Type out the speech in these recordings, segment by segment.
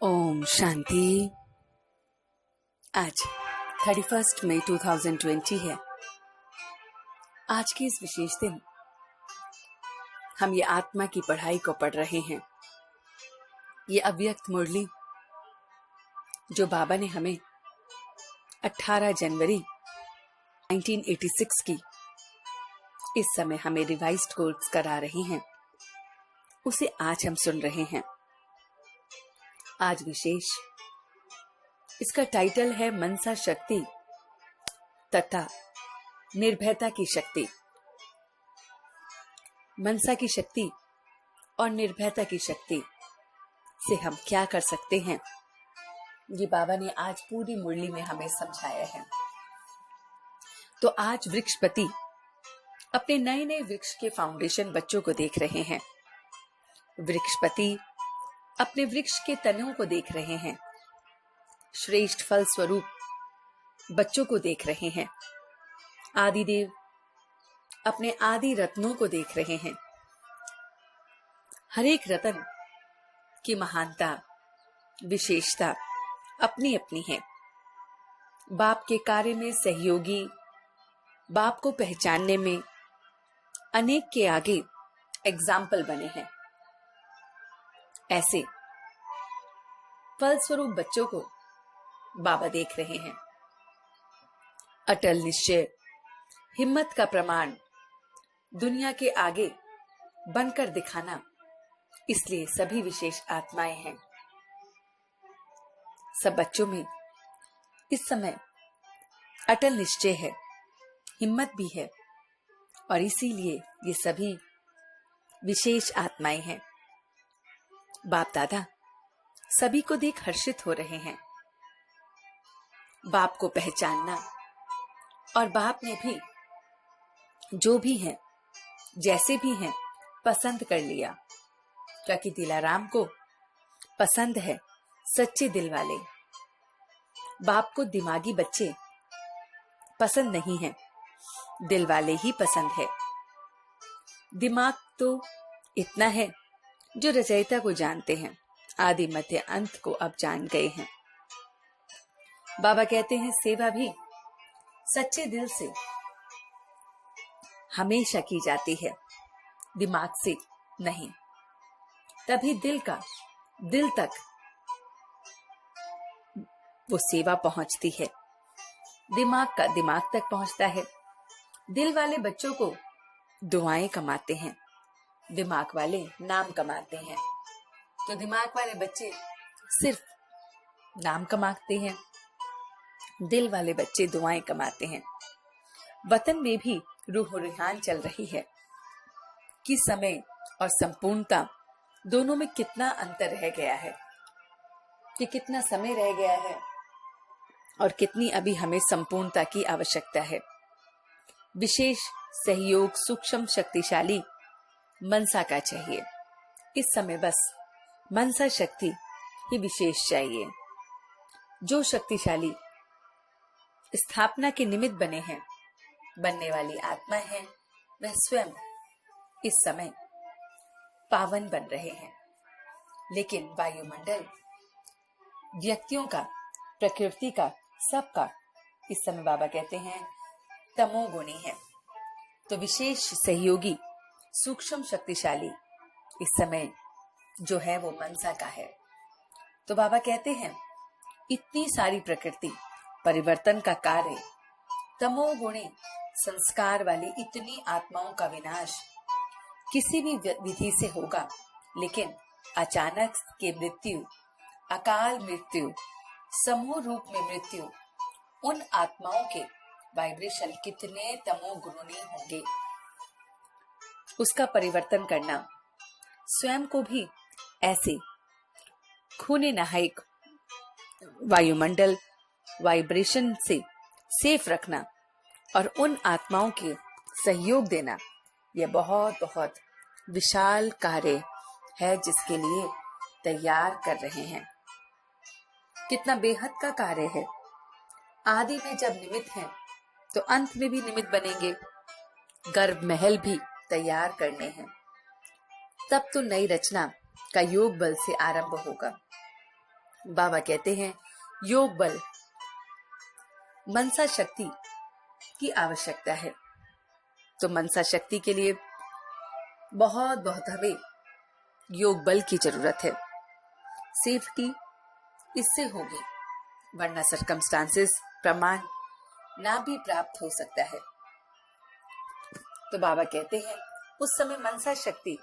ओम शांति। आज 31 मई 2020 है। आज के इस विशेष दिन हम ये आत्मा की पढ़ाई को पढ़ रहे हैं। ये अव्यक्त मुरली जो बाबा ने हमें 18 जनवरी 1986 की इस समय हमें रिवाइज्ड कोर्स करा रही हैं, उसे आज हम सुन रहे हैं। आज विशेष इसका टाइटल है मनसा शक्ति तथा निर्भयता की शक्ति। मनसा की शक्ति और निर्भयता की शक्ति से हम क्या कर सकते हैं, ये बाबा ने आज पूरी मुरली में हमें समझाया है। तो आज वृक्षपति अपने नए नए वृक्ष के फाउंडेशन बच्चों को देख रहे हैं। वृक्षपति अपने वृक्ष के तनों को देख रहे हैं। श्रेष्ठ फल स्वरूप बच्चों को देख रहे हैं। आदिदेव अपने आदि रत्नों को देख रहे हैं। हर एक रत्न की महानता विशेषता अपनी अपनी है। बाप के कार्य में सहयोगी, बाप को पहचानने में अनेक के आगे एग्जाम्पल बने हैं। ऐसे फलस्वरूप बच्चों को बाबा देख रहे हैं। अटल निश्चय, हिम्मत का प्रमाण दुनिया के आगे बनकर दिखाना, इसलिए सभी विशेष आत्माएं हैं। सब बच्चों में इस समय अटल निश्चय है, हिम्मत भी है, और इसीलिए ये सभी विशेष आत्माएं हैं। बाप दादा सभी को देख हर्षित हो रहे हैं। बाप को पहचानना, और बाप ने भी जो भी हैं, जैसे भी हैं, पसंद कर लिया, क्योंकि दिलाराम को पसंद है सच्चे दिल वाले। बाप को दिमागी बच्चे पसंद नहीं है, दिल वाले ही पसंद है। दिमाग तो इतना है जो रचयिता को जानते हैं, आदि मध्य अंत को अब जान गए हैं। बाबा कहते हैं सेवा भी सच्चे दिल से हमेशा की जाती है, दिमाग से नहीं। तभी दिल तक वो सेवा पहुंचती है। दिमाग का दिमाग तक पहुंचता है। दिल वाले बच्चों को दुआएं कमाते हैं, दिमाग वाले नाम कमाते हैं। तो दिमाग वाले बच्चे सिर्फ नाम कमाते हैं, दिल वाले बच्चे दुआएं कमाते हैं। वतन में भी रूह रिहान चल रही है कि समय और संपूर्णता दोनों में कितना अंतर रह गया है, कि कितना समय रह गया है और कितनी अभी हमें संपूर्णता की आवश्यकता है। विशेष सहयोग सूक्ष्म शक्तिशाली मनसा का चाहिए। इस समय बस मनसा शक्ति ही विशेष चाहिए। जो शक्तिशाली स्थापना के निमित्त बने हैं, बनने वाली आत्मा है, वह स्वयं इस समय पावन बन रहे हैं। लेकिन वायुमंडल व्यक्तियों का, प्रकृति का, सबका इस समय बाबा कहते हैं तमोगुणी है। तो विशेष सहयोगी सूक्ष्म शक्तिशाली इस समय जो है वो मनसा का है। तो बाबा कहते हैं इतनी सारी प्रकृति परिवर्तन का कार्य, तमोगुणी संस्कार वाली इतनी आत्माओं का विनाश किसी भी विधि से होगा, लेकिन अचानक के मृत्यु, अकाल मृत्यु, समूह रूप में मृत्यु, उन आत्माओं के वाइब्रेशन कितने तमोगुणी होंगे, उसका परिवर्तन करना, स्वयं को भी ऐसे खूने नाहक वायुमंडल वाइब्रेशन से सेफ रखना और उन आत्माओं के सहयोग देना, यह बहुत बहुत विशाल कार्य है जिसके लिए तैयार कर रहे हैं। कितना बेहद का कार्य है। आदि में जब निमित्त हैं तो अंत में भी निमित्त बनेंगे। गर्भ महल भी तैयार करने हैं। तब तो नई रचना का योग बल से आरंभ होगा। बाबा कहते हैं योग बल, मनसा शक्ति की आवश्यकता है। तो मनसा शक्ति के लिए बहुत बहुत हमें योग बल की जरूरत है। सेफ्टी इससे होगी, वरना सर्कमस्टांसेस प्रमाण ना भी प्राप्त हो सकता है। तो बाबा कहते हैं उस समय मनसा शक्ति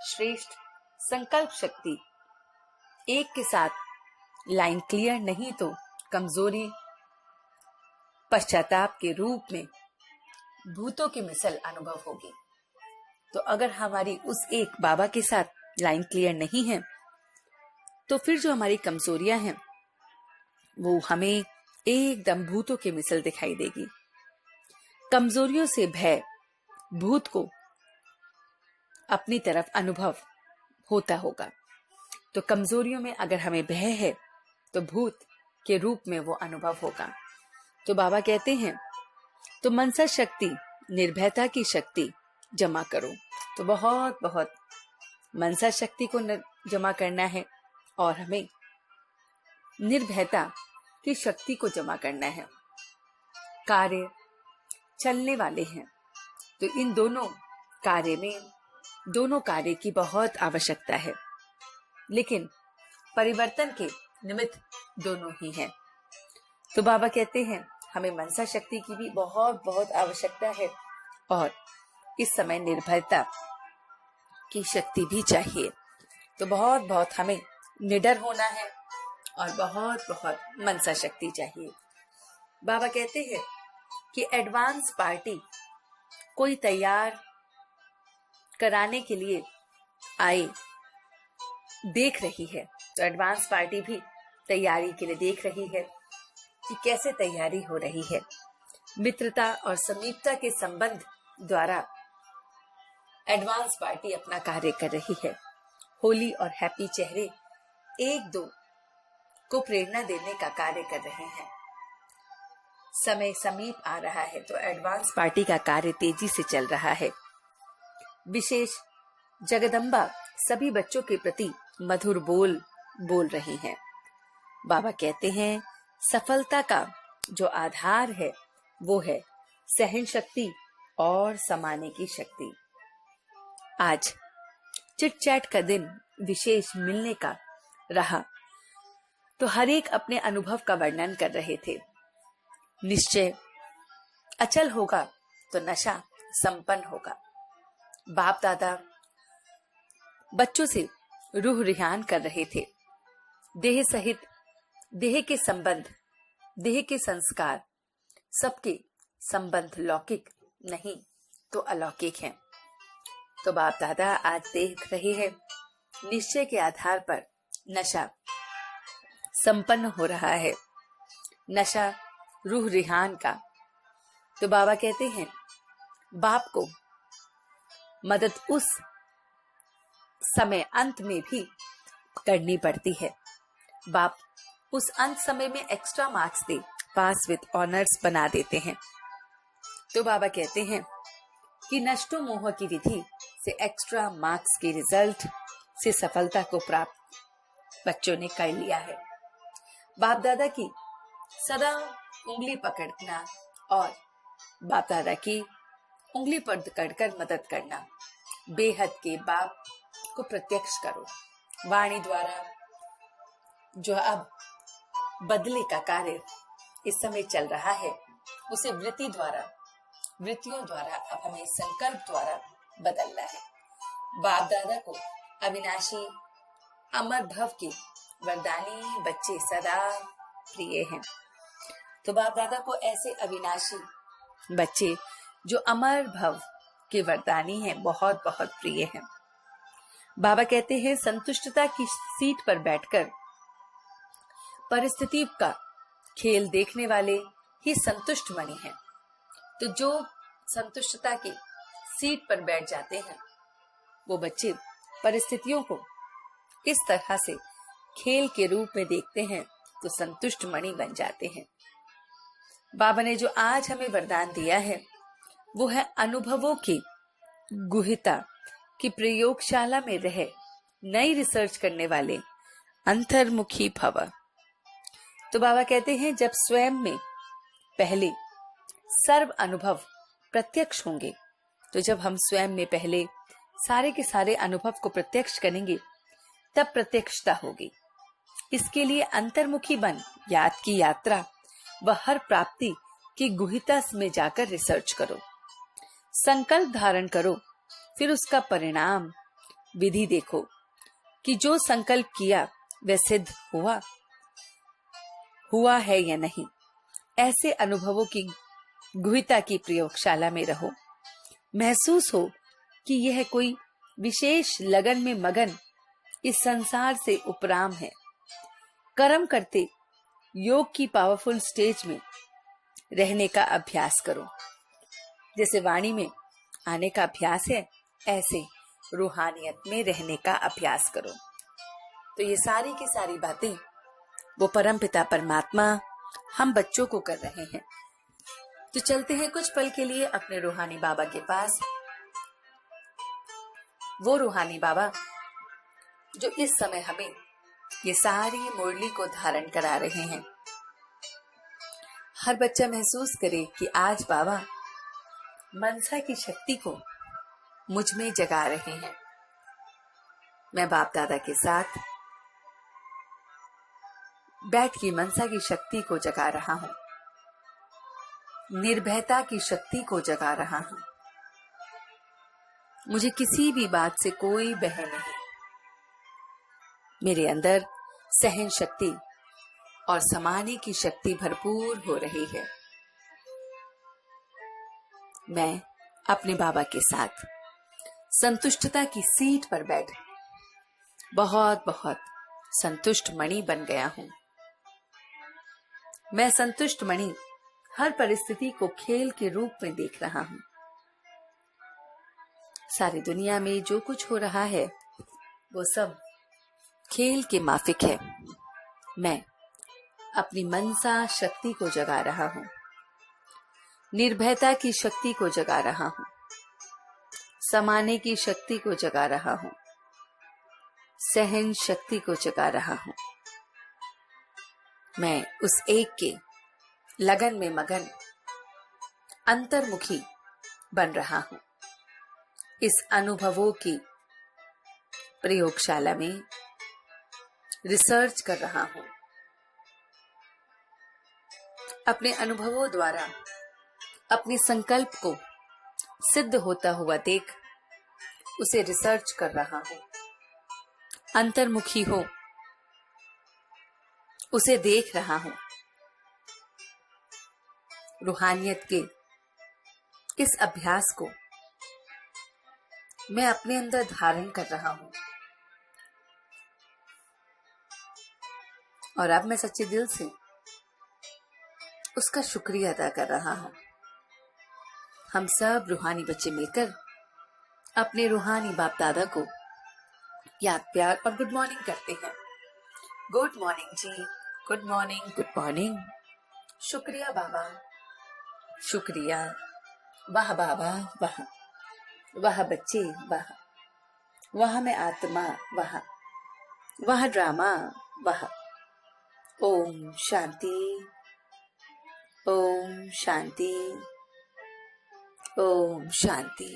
श्रेष्ठ संकल्प शक्ति एक के साथ लाइन क्लियर नहीं तो कमजोरी पश्चाताप के रूप में भूतों की मिसल अनुभव होगी। तो अगर हमारी उस एक बाबा के साथ लाइन क्लियर नहीं है तो फिर जो हमारी कमजोरियां हैं वो हमें एकदम भूतों की मिसल दिखाई देगी। कमजोरियों से भय भूत को अपनी तरफ अनुभव होता होगा। तो कमजोरियों में अगर हमें भय है तो भूत के रूप में वो अनुभव होगा। तो बाबा कहते हैं तो मनसा शक्ति निर्भयता की शक्ति जमा करो। तो बहुत बहुत मनसा शक्ति को जमा करना है और हमें निर्भयता की शक्ति को जमा करना है। कार्य चलने वाले हैं तो इन दोनों कार्य की बहुत आवश्यकता है, लेकिन परिवर्तन के निमित्त दोनों ही हैं। तो बाबा कहते हैं हमें मनसा शक्ति की भी बहुत बहुत आवश्यकता है और इस समय निर्भयता की शक्ति भी चाहिए। तो बहुत बहुत हमें निडर होना है और बहुत बहुत मनसा शक्ति चाहिए। बाबा कहते हैं कि एडवांस पार्टी कोई तैयार कराने के लिए आए देख रही है। तो एडवांस पार्टी भी तैयारी के लिए देख रही है कि कैसे तैयारी हो रही है। मित्रता और समीपता के संबंध द्वारा एडवांस पार्टी अपना कार्य कर रही है। होली और हैप्पी चेहरे एक दो को प्रेरणा देने का कार्य कर रहे हैं। समय समीप आ रहा है तो एडवांस पार्टी का कार्य तेजी से चल रहा है। विशेष जगदम्बा सभी बच्चों के प्रति मधुर बोल रही हैं। बाबा कहते हैं सफलता का जो आधार है वो है सहन शक्ति और समाने की शक्ति। आज चिट चैट का दिन विशेष मिलने का रहा तो हर एक अपने अनुभव का वर्णन कर रहे थे। निश्चय अचल होगा तो नशा संपन्न होगा। बाप दादा बच्चों से रूह रिहान कर रहे थे। देह सहित देह के संबंध, देह के संस्कार, सबके संबंध लौकिक नहीं तो अलौकिक हैं। तो बाप दादा आज देख रहे हैं निश्चय के आधार पर नशा संपन्न हो रहा है, नशा रूह रिहान का। तो बाबा कहते हैं बाप को मदद उस समय अंत में भी करनी पड़ती है। बाप उस अंत समय में extra marks they pass with honours बना देते हैं। तो बाबा कहते हैं कि नष्टो मोह की विधि से एक्स्ट्रा मार्क्स के रिजल्ट से सफलता को प्राप्त बच्चों ने कर लिया है। बाप दादा की सदा उंगली पकड़ना और बाप दादा की उंगली पर पकड़कर मदद करना। बेहद के बाप को प्रत्यक्ष करो। वाणी द्वारा जो अब बदले का कार्य इस समय चल रहा है उसे वृत्तियों द्वारा अब हमें संकल्प द्वारा बदलना है। बाप दादा को अविनाशी अमर भव के वरदानी बच्चे सदा प्रिय हैं। तो बाप दादा को ऐसे अविनाशी बच्चे जो अमर भव के वरदानी हैं बहुत बहुत प्रिय हैं। बाबा कहते हैं संतुष्टता की सीट पर बैठकर परिस्थिति का खेल देखने वाले ही संतुष्ट मणि हैं। तो जो संतुष्टता की सीट पर बैठ जाते हैं वो बच्चे परिस्थितियों को इस तरह से खेल के रूप में देखते हैं तो संतुष्ट मणि बन जाते हैं। बाबा ने जो आज हमें वरदान दिया है वो है अनुभवों की गुहिता की प्रयोगशाला में रहे नई रिसर्च करने वाले अंतर्मुखी भव। तो बाबा कहते हैं जब स्वयं में पहले सर्व अनुभव प्रत्यक्ष होंगे, तो जब हम स्वयं में पहले सारे के सारे अनुभव को प्रत्यक्ष करेंगे तब प्रत्यक्षता होगी। इसके लिए अंतर्मुखी बन याद की यात्रा व हर प्राप्ति की गुहिता में जाकर रिसर्च करो, संकल्प धारण करो, फिर उसका परिणाम विधि देखो कि जो संकल्प किया वह सिद्ध हुआ है या नहीं। ऐसे अनुभवों की गुहिता की प्रयोगशाला में रहो। महसूस हो कि यह कोई विशेष लगन में मगन इस संसार से उपराम है। कर्म करते योग की पावरफुल स्टेज में रहने का अभ्यास करो। जैसे वाणी में आने का अभ्यास है, ऐसे रूहानियत में रहने का अभ्यास करो। तो ये सारी की सारी बातें वो परमपिता परमात्मा हम बच्चों को कर रहे हैं। तो चलते हैं कुछ पल के लिए अपने रूहानी बाबा के पास। वो रूहानी बाबा जो इस समय हमें ये सारी मुरली को धारण करा रहे हैं। हर बच्चा महसूस करे कि आज बाबा मनसा की शक्ति को मुझ में जगा रहे हैं। मैं बाप दादा के साथ बैठ के मनसा की शक्ति को जगा रहा हूं, निर्भयता की शक्ति को जगा रहा हूं। मुझे किसी भी बात से कोई भय नहीं। मेरे अंदर सहन शक्ति और समाने की शक्ति भरपूर हो रही है। मैं अपने बाबा के साथ संतुष्टता की सीट पर बैठ बहुत बहुत संतुष्ट मणि बन गया हूं। मैं संतुष्ट मणि हर परिस्थिति को खेल के रूप में देख रहा हूं। सारी दुनिया में जो कुछ हो रहा है वो सब खेल के माफिक है। मैं अपनी मनसा शक्ति को जगा रहा हूं, निर्भयता की शक्ति को जगा रहा हूं, समाने की शक्ति को जगा रहा हूं, सहन शक्ति को जगा रहा हूं। मैं उस एक के लगन में मगन अंतर्मुखी बन रहा हूं। इस अनुभवों की प्रयोगशाला में रिसर्च कर रहा हूं। अपने अनुभवों द्वारा अपने संकल्प को सिद्ध होता हुआ देख उसे रिसर्च कर रहा हूं। अंतर्मुखी हो उसे देख रहा हूं। रूहानियत के इस अभ्यास को मैं अपने अंदर धारण कर रहा हूं और अब मैं सच्चे दिल से उसका शुक्रिया अदा कर रहा हूं। हम सब रूहानी बच्चे मिलकर अपने रूहानी बाप दादा को याद प्यार और गुड मॉर्निंग करते हैं। गुड मॉर्निंग जी, गुड मॉर्निंग, गुड मॉर्निंग। शुक्रिया बाबा, शुक्रिया। वाह बाबा वाह, वाह बच्चे वाह, वाह मैं आत्मा वाह, वाह ड्रामा वाह। ओम शांति, ओम शांति, ओम शांति।